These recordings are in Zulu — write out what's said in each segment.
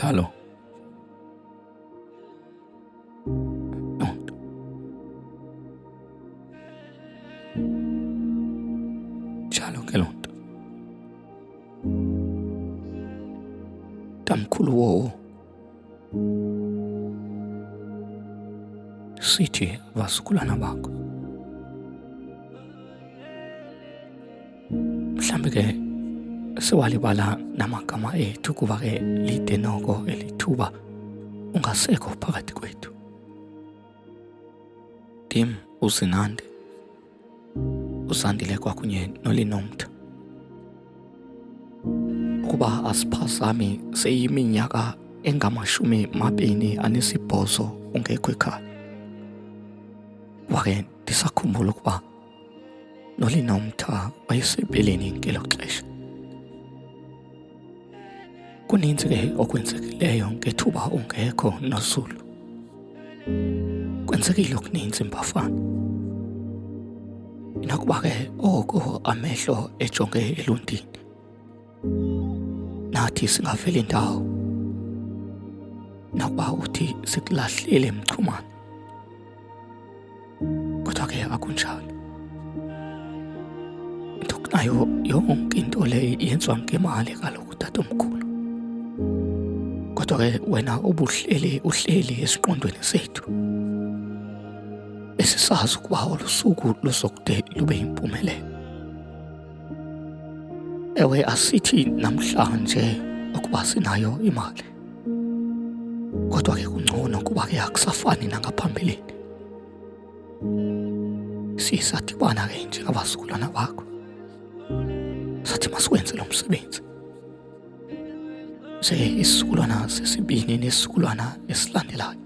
Njalo Nonto, njalo ke loo nto. Tamkhulu Wowo, sithi abasukulwana bakho mhlambe ke sewalibala namagama ethu kuba ke lide noko elithuba ungasekho phakathi kwethu. Ndim uZinande, uZandile kwakunye noLinomtha. Ukuba asiphazami seyiminyaka engama28 ungekho ekhaya. Kuba ke ndisakhumbula ukuba noLinomtha wayesempeleni ngelo xesha. Kuninzi ke okwenzekileyo ngethuba ungekho noZulu. Kwenzekile okuninzi Mbafana. Inakuba ke oko amehlo ejonge eluntini, nathi singaveli indawo. Nakuba uthi sikulahlile emchumane, kodwa ke akunjalo. Into kunayo yonke into le yenziwa ngemali kaloku tatomkhulu. Kodwa ke wena uhleli esiqondweni sethu. Esisazi ukuba olusuku luzokude lube yimpumelelo. Ewe asithi namhlanje ukuba sinayo imali, kodwa ke kungcono kuba ke akusafani nangaphambili. Sisadibana ke njengabasukulwana bakho, sathi masikwenze lo msebenzi. Isizukulwana sesibini nesizukulwana esilandelayo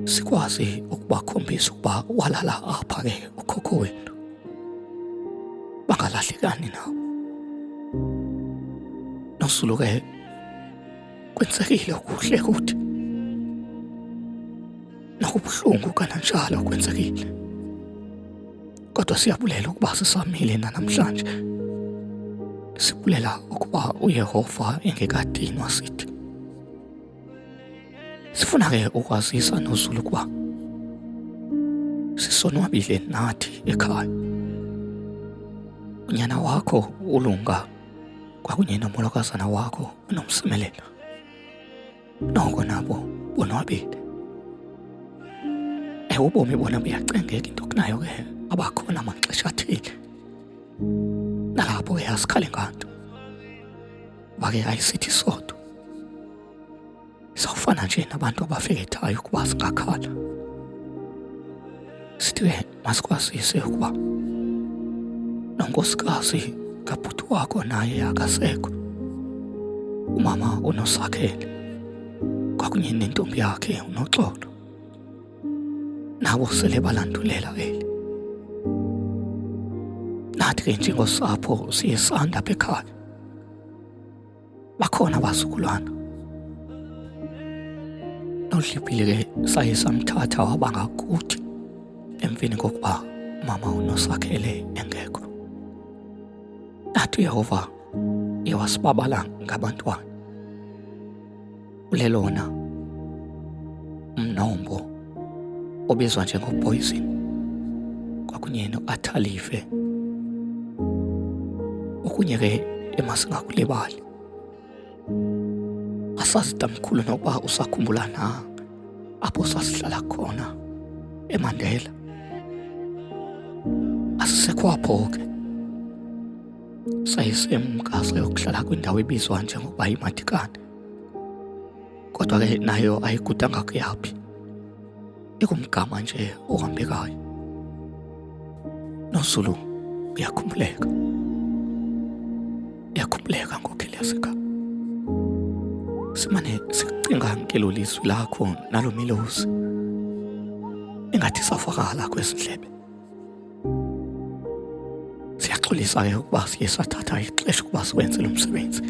sikwazi ukubakhombisa ukuba walala apha ke ukhokho wethu, bangalahlekani nawo. NoZulu ke kwenzekile okuhle kuthi, nakubuhlungu kananjalo kwenzekile, kodwa siyabulela ukuba sisamile nanamhlanje. Sibulela ukuba uYehova engekadinwa sithi. Sifuna ke ukwazisa noZulu ukuba sisonwabile nathi ekhaya. Unyana wakho uLunga kwakunye nomolokazana wakho uNomsimelelo, noko nabo bonwabile. Ubomi bona buyacengeka. Into kunayo ke abakhona amaxesha athile nalapho ke asikhale nganto. Bake ayisithi sodwa. Sawufana nje nabantu abafekethayo ukuba singakhala. Sithi ke masikwazise ukuba nonkosikazi kabhuti wakho naye akasekho. Umama uNosakhele kwakunye nentombi yakhe uNoxolo, nabo sele balandulela eli. Nathi ke njengosapho siyesanda apha ekhaya. Bakhona abasukulwana. NoDlibhile ke saye samthatha waba ngakuthi emveni kokuba mama uNosakhele engekho. Nathi uYehova yewasibabala ngabantwana. Ulelona umnombo obizwa njengoPoison kwakunye noAthalive. Okunye ke emasingakulibali. Asazi tamkhulu nokuba usakhumbula na apho sasihlala khona eMandela. Asisekhwapho ke. Sayisemkasa yokuhlala kwindawo ebizwa njengoba iMatikane. Kodwa ke nayo ayigudanga kuyaphi. Ikumgama nje ohambekayo. NoZulu uyakhumbuleka. Uyakhumbuleka ngokheleseka. Simane sicinga ngelo lizwi lakho nalo milozi. Engathi safakala kwezindlebe. Siyaxolisa ke ukuba siye sathatha ixesha ukuba siwenze lo msebenzi.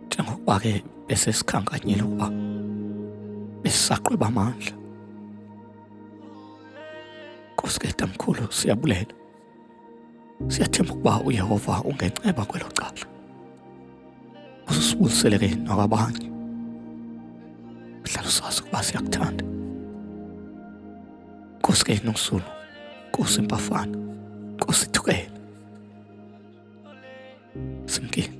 Njengokuba ke besesikhankanyile ukuba besisaqweba amandla. Nkosi ke tamkhulu siyabulela. Siyathemba ukuba uYehova ungenceba kwelo cala. uliseleke nakwabanye. Hlala usazi ukuba siyakuthanda. Nkosi ke noSulu, Nkosi Mpafana, Nkosi Thukela. Simkile.